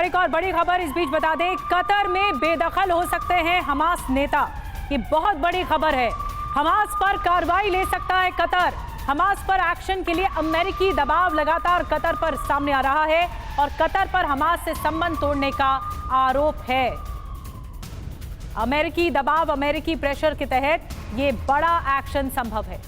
और एक और बड़ी खबर इस बीच बता दें, कतर में बेदखल हो सकते हैं हमास नेता। ये बहुत बड़ी खबर है। हमास पर कार्रवाई ले सकता है कतर। हमास पर एक्शन के लिए अमेरिकी दबाव लगातार कतर पर सामने आ रहा है और कतर पर हमास से संबंध तोड़ने का आरोप है। अमेरिकी दबाव, अमेरिकी प्रेशर के तहत ये बड़ा एक्शन संभव है।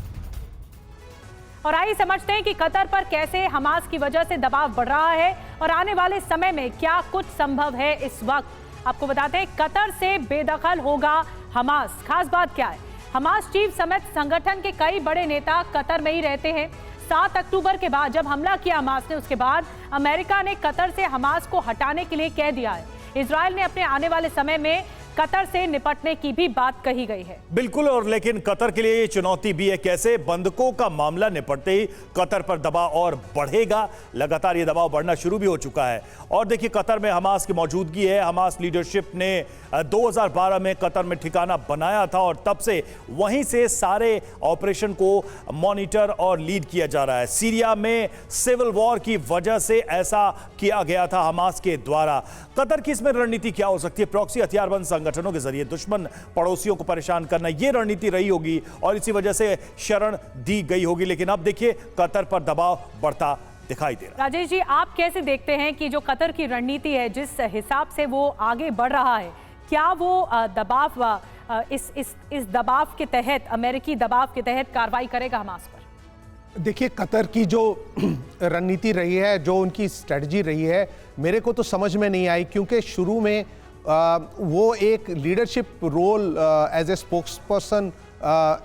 और आइए समझते हैं कि कतर पर कैसे हमास की वजह से दबाव बढ़ रहा है और आने वाले समय में क्या कुछ संभव है। इस वक्त आपको बताते हैं कतर से बेदखल होगा हमास। खास बात क्या है, हमास चीफ समेत संगठन के कई बड़े नेता कतर में ही रहते हैं। 7 अक्टूबर के बाद जब हमला किया हमास ने, उसके बाद अमेरिका ने कतर से हमास को हटाने के लिए कह दिया है। इजराइल ने अपने आने वाले समय में कतर से निपटने की भी बात कही गई है। बिल्कुल, और लेकिन कतर के लिए ये चुनौती भी है, कैसे बंधकों का मामला निपटते ही कतर पर दबाव और बढ़ेगा। लगातार ये दबाव बढ़ना शुरू भी हो चुका है। और देखिए, कतर में हमास की मौजूदगी है। हमास लीडरशिप ने 2012 में कतर में ठिकाना बनाया था और तब से वहीं से सारे ऑपरेशन को मॉनिटर और लीड किया जा रहा है। सीरिया में सिविल वॉर की वजह से ऐसा किया गया था हमास के द्वारा। कतर की इसमें रणनीति क्या हो सकती है? प्रॉक्सी हथियारबंद संगठनों के जरिए दुश्मन पड़ोसियों को परेशान करना, यह रणनीति रही होगी और इसी वजह से शरण दी गई होगी। लेकिन अब देखिए, कतर पर दबाव बढ़ता दिखाई दे रहा है। राजेश जी, आप कैसे देखते हैं कि जो कतर की रणनीति है, जिस हिसाब से वो आगे बढ़ रहा है, क्या वो दबाव इस दबाव के तहत, अमेरिकी दबाव के तहत कार्रवाई करेगा हमास पर? देखिए, कतर की जो रणनीति रही है, जो उनकी स्ट्रेटजी रही है, मेरे को तो समझ में नहीं आई। क्योंकि शुरू में वो एक leadership role as a spokes person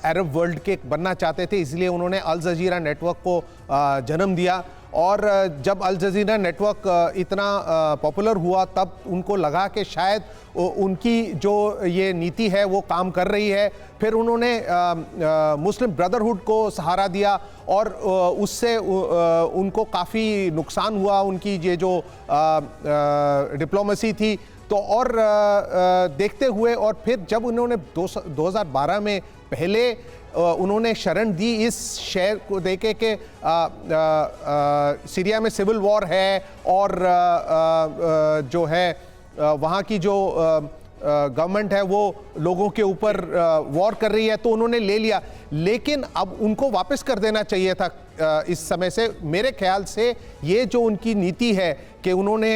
Arab world के बनना चाहते थे, इसलिए उन्होंने अल जजीरा नेटवर्क को जन्म दिया। और जब अल जजीरा नेटवर्क इतना पॉपुलर हुआ, तब उनको लगा कि शायद उनकी जो ये नीति है वो काम कर रही है। फिर उन्होंने मुस्लिम ब्रदरहुड को सहारा दिया और उससे उनको काफ़ी नुकसान हुआ, उनकी ये जो डिप्लोमेसी थी। तो और देखते हुए, और फिर जब उन्होंने 2012 में पहले उन्होंने शरण दी इस शहर को देखे कि सीरिया में सिविल वॉर है और जो है वहाँ की जो गवर्नमेंट है वो लोगों के ऊपर वॉर कर रही है, तो उन्होंने ले लिया। लेकिन अब उनको वापस कर देना चाहिए था इस समय से। मेरे ख्याल से ये जो उनकी नीति है कि उन्होंने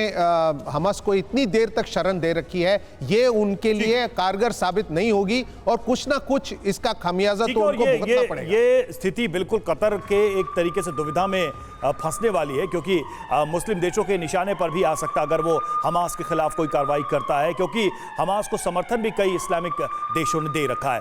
हमास को इतनी देर तक शरण दे रखी है, ये उनके लिए कारगर साबित नहीं होगी और कुछ ना कुछ इसका खामियाजा तो उनको भुगतना पड़ेगा। ये स्थिति बिल्कुल कतर के एक तरीके से दुविधा में फंसने वाली है, क्योंकि मुस्लिम देशों के निशाने पर भी आ सकता अगर वो हमास के खिलाफ कोई कार्रवाई करता है, क्योंकि हमास को समर्थन भी कई इस्लामिक देशों ने दे रखा है।